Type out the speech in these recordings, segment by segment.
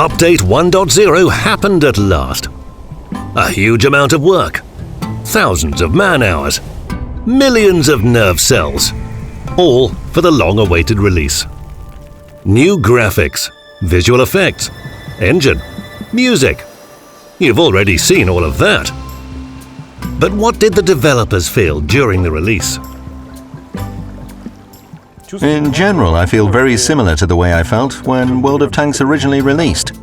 Update 1.0 happened at last. A huge amount of work, thousands of man-hours, millions of nerve cells, all for the long-awaited release. New graphics, visual effects, engine, music. You've already seen all of that. But what did the developers feel during the release? In general, I feel very similar to the way I felt when World of Tanks originally released.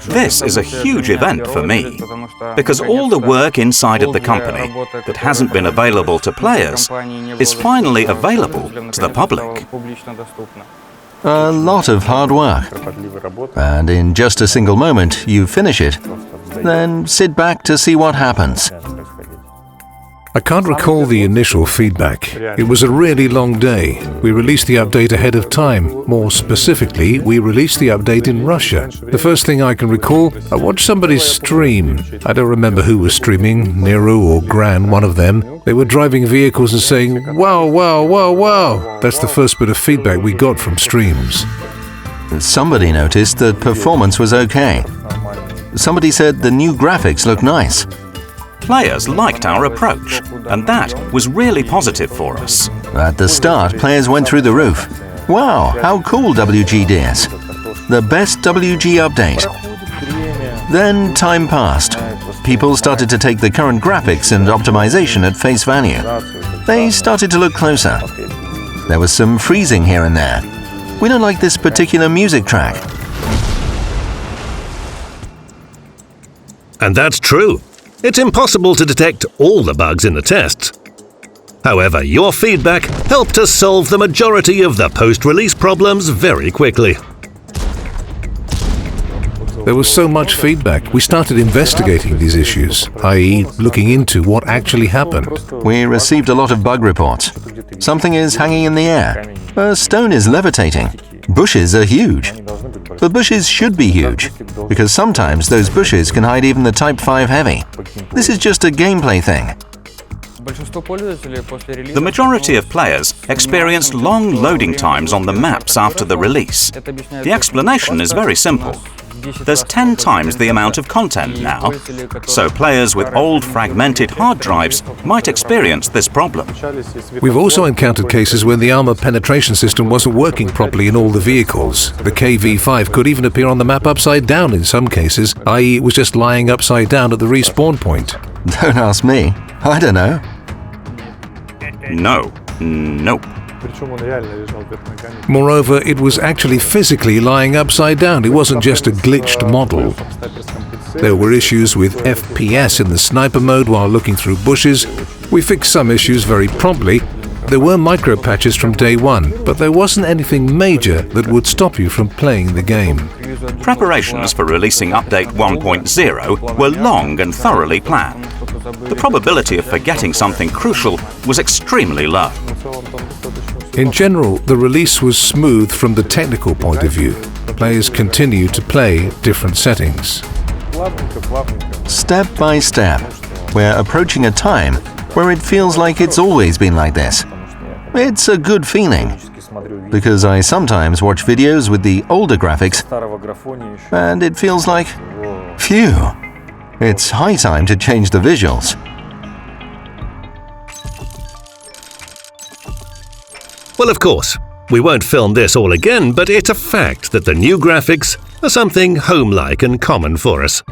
This is a huge event for me, because all the work inside of the company that hasn't been available to players is finally available to the public. A lot of hard work. And in just a single moment, you finish it, then sit back to see what happens. I can't recall the initial feedback. It was a really long day. We released the update ahead of time. More specifically, we released the update in Russia. The first thing I can recall, I watched somebody's stream. I don't remember who was streaming, Nero or Gran, one of them. They were driving vehicles and saying, "Wow, wow, wow, wow." That's the first bit of feedback we got from streams. Somebody noticed that performance was okay. Somebody said the new graphics look nice. Players liked our approach, and that was really positive for us. At the start, players went through the roof. Wow, how cool WGD is. The best WG update. Then time passed. People started to take the current graphics and optimization at face value. They started to look closer. There was some freezing here and there. We don't like this particular music track. And that's true. It's impossible to detect all the bugs in the tests. However, your feedback helped us solve the majority of the post-release problems very quickly. There was so much feedback, we started investigating these issues, i.e. looking into what actually happened. We received a lot of bug reports. Something is hanging in the air. A stone is levitating. Bushes are huge. The bushes should be huge, because sometimes those bushes can hide even the Type 5 Heavy. This is just a gameplay thing. The majority of players experienced long loading times on the maps after the release. The explanation is very simple. There's 10 times the amount of content now, so players with old fragmented hard drives might experience this problem. We've also encountered cases when the armor penetration system wasn't working properly in all the vehicles. The KV-5 could even appear on the map upside down in some cases, i.e. it was just lying upside down at the respawn point. Don't ask me. I don't know. Nope. Moreover, it was actually physically lying upside down. It wasn't just a glitched model. There were issues with FPS in the sniper mode while looking through bushes. We fixed some issues very promptly. There were micro patches from day one, but there wasn't anything major that would stop you from playing the game. Preparations for releasing Update 1.0 were long and thoroughly planned. The probability of forgetting something crucial was extremely low. In general, the release was smooth from the technical point of view. Players continued to play different settings. Step by step, we're approaching a time where it feels like it's always been like this. It's a good feeling, because I sometimes watch videos with the older graphics, and it feels like, phew, it's high time to change the visuals. Well, of course, we won't film this all again, but it's a fact that the new graphics are something home-like and common for us.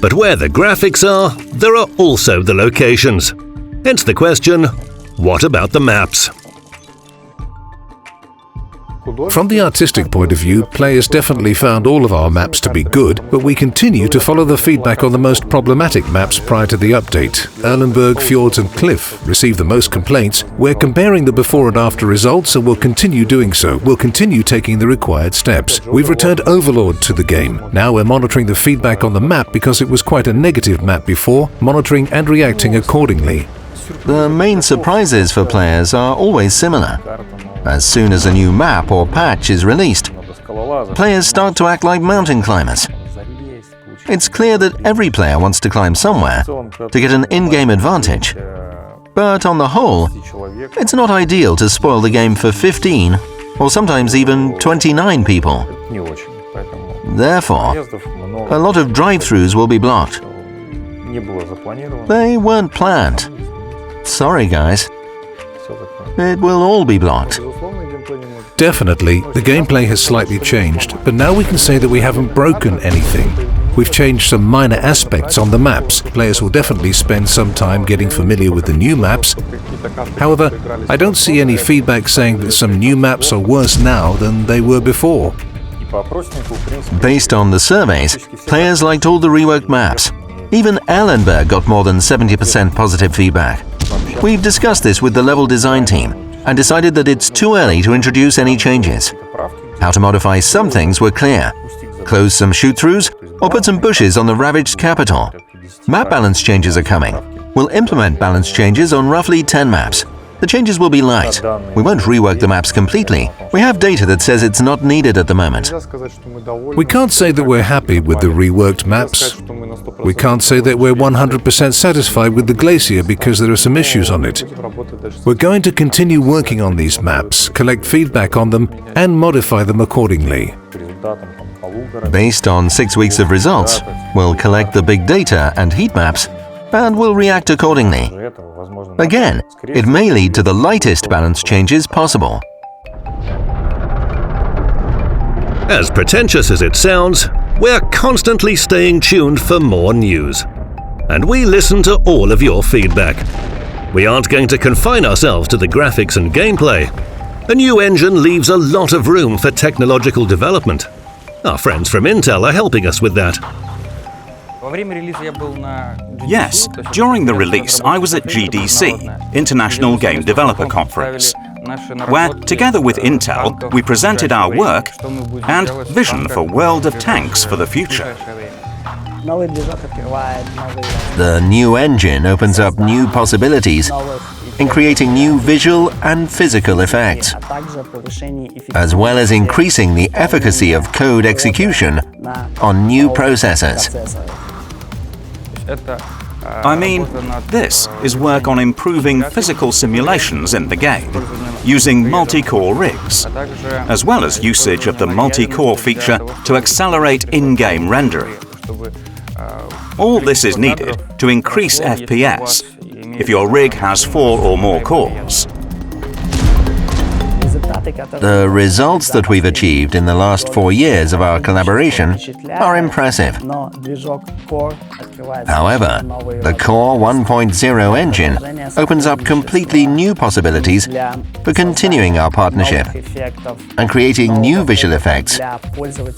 But where the graphics are, there are also the locations. Hence the question, what about the maps? From the artistic point of view, players definitely found all of our maps to be good, but we continue to follow the feedback on the most problematic maps prior to the update. Erlenberg, Fjords and Cliff received the most complaints. We're comparing the before and after results and will continue doing so. We'll continue taking the required steps. We've returned Overlord to the game. Now we're monitoring the feedback on the map because it was quite a negative map before, monitoring and reacting accordingly. The main surprises for players are always similar. As soon as a new map or patch is released, players start to act like mountain climbers. It's clear that every player wants to climb somewhere to get an in-game advantage. But on the whole, it's not ideal to spoil the game for 15 or sometimes even 29 people. Therefore, a lot of drive-thrus will be blocked. They weren't planned. Sorry, guys. It will all be blocked. Definitely, the gameplay has slightly changed, but now we can say that we haven't broken anything. We've changed some minor aspects on the maps. Players will definitely spend some time getting familiar with the new maps. However, I don't see any feedback saying that some new maps are worse now than they were before. Based on the surveys, players liked all the reworked maps. Even Erlenberg got more than 70% positive feedback. We've discussed this with the level design team and decided that it's too early to introduce any changes. How to modify some things were clear. Close some shoot-throughs or put some bushes on the ravaged capital. Map balance changes are coming. We'll implement balance changes on roughly 10 maps. The changes will be light. We won't rework the maps completely. We have data that says it's not needed at the moment. We can't say that we're happy with the reworked maps. We can't say that we're 100% satisfied with the Glacier because there are some issues on it. We're going to continue working on these maps, collect feedback on them, and modify them accordingly. Based on 6 weeks of results, we'll collect the big data and heat maps, and we'll react accordingly. Again, it may lead to the lightest balance changes possible. As pretentious as it sounds, we're constantly staying tuned for more news. And we listen to all of your feedback. We aren't going to confine ourselves to the graphics and gameplay. A new engine leaves a lot of room for technological development. Our friends from Intel are helping us with that. Yes, during the release I was at GDC, International Game Developer Conference, where, together with Intel, we presented our work and vision for World of Tanks for the future. The new engine opens up new possibilities in creating new visual and physical effects, as well as increasing the efficacy of code execution on new processors. I mean, this is work on improving physical simulations in the game, using multi-core rigs, as well as usage of the multi-core feature to accelerate in-game rendering. All this is needed to increase FPS if your rig has 4 or more cores. The results that we've achieved in the last 4 years of our collaboration are impressive. However, the Core 1.0 engine opens up completely new possibilities for continuing our partnership and creating new visual effects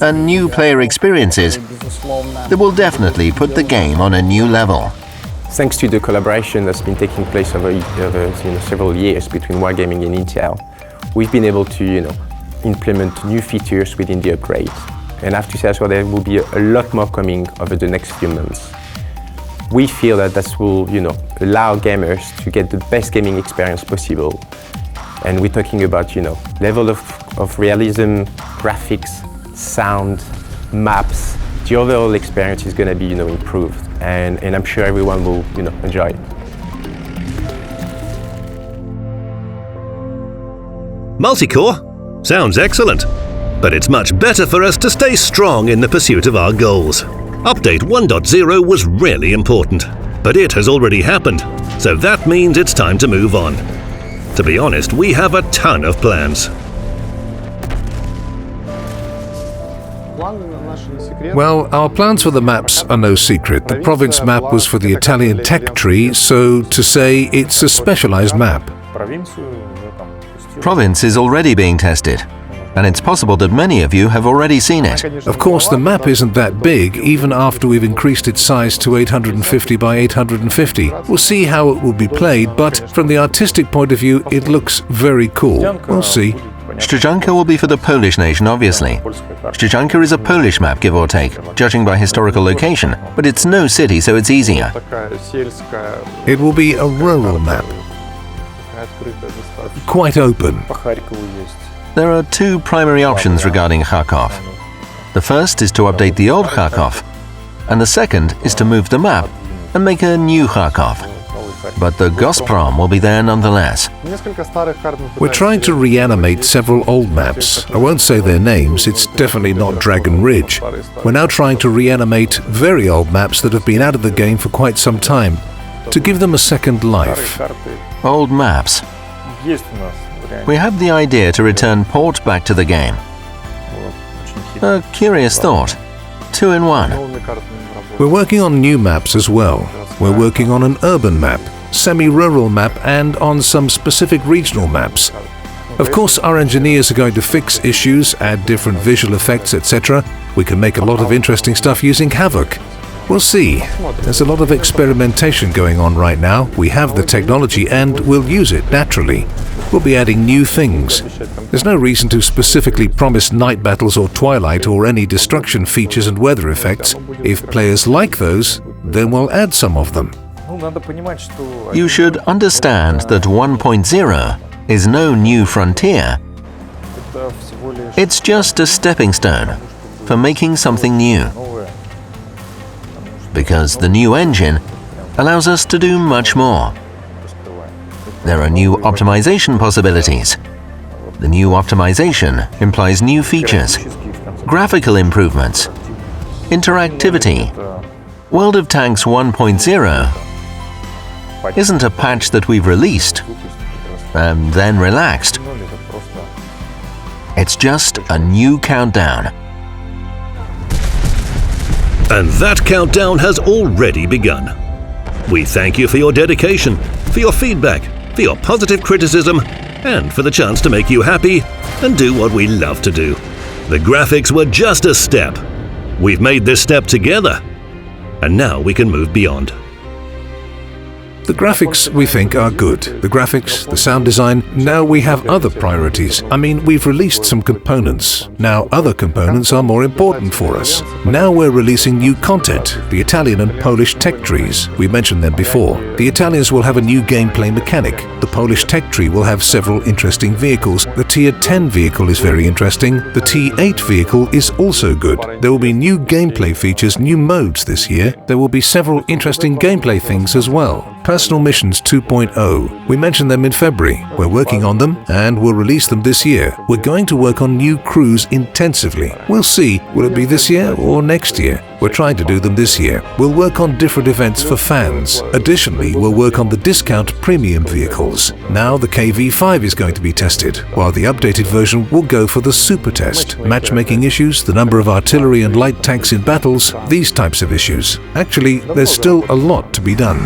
and new player experiences that will definitely put the game on a new level. Thanks to the collaboration that's been taking place over several years between Wargaming and Intel, we've been able to implement new features within the upgrade. And I have to say as well, there will be a lot more coming over the next few months. We feel that this will allow gamers to get the best gaming experience possible. And we're talking about level of realism, graphics, sound, maps. The overall experience is going to be improved, and I'm sure everyone will enjoy it. Multicore? Sounds excellent. But it's much better for us to stay strong in the pursuit of our goals. Update 1.0 was really important, but it has already happened, so that means it's time to move on. To be honest, we have a ton of plans. Well, our plans for the maps are no secret. The province map was for the Italian tech tree, so to say it's a specialized map. Province is already being tested, and it's possible that many of you have already seen it. Of course, the map isn't that big, even after we've increased its size to 850 by 850. We'll see how it will be played, but from the artistic point of view, it looks very cool. We'll see. Szczejanka will be for the Polish nation, obviously. Szczejanka is a Polish map, give or take, judging by historical location, but it's no city, so it's easier. It will be a rural map. Quite open. There are 2 primary options regarding Kharkov. The first is to update the old Kharkov, and the second is to move the map and make a new Kharkov. but the Gazprom will be there nonetheless. We're trying to reanimate several old maps. I won't say their names, it's definitely not Dragon Ridge. We're now trying to reanimate very old maps that have been out of the game for quite some time, to give them a second life. Old maps. We have the idea to return Port back to the game. A curious thought. 2 in 1. We're working on new maps as well. We're working on an urban map, semi-rural map, and on some specific regional maps. Of course, our engineers are going to fix issues, add different visual effects, etc. We can make a lot of interesting stuff using Havok. We'll see. There's a lot of experimentation going on right now. We have the technology and we'll use it naturally. We'll be adding new things. There's no reason to specifically promise night battles or twilight or any destruction features and weather effects. If players like those, then we'll add some of them. You should understand that 1.0 is no new frontier. It's just a stepping stone for making something new. Because the new engine allows us to do much more. There are new optimization possibilities. The new optimization implies new features, graphical improvements, interactivity. World of Tanks 1.0 isn't a patch that we've released and then relaxed. It's just a new countdown. And that countdown has already begun. We thank you for your dedication, for your feedback, for your positive criticism, and for the chance to make you happy and do what we love to do. The graphics were just a step. We've made this step together, and now we can move beyond. The graphics, we think, are good. The graphics, the sound design, now we have other priorities. I mean, we've released some components. Now other components are more important for us. Now we're releasing new content, the Italian and Polish tech trees. We mentioned them before. The Italians will have a new gameplay mechanic. The Polish tech tree will have several interesting vehicles. The Tier 10 vehicle is very interesting. The T8 vehicle is also good. There will be new gameplay features, new modes this year. There will be several interesting gameplay things as well. Personal Missions 2.0. We mentioned them in February. We're working on them and we'll release them this year. We're going to work on new crews intensively. We'll see, will it be this year or next year? We're trying to do them this year. We'll work on different events for fans. Additionally, we'll work on the discount premium vehicles. Now the KV-5 is going to be tested, while the updated version will go for the super test. Matchmaking issues, the number of artillery and light tanks in battles, these types of issues. Actually, there's still a lot to be done.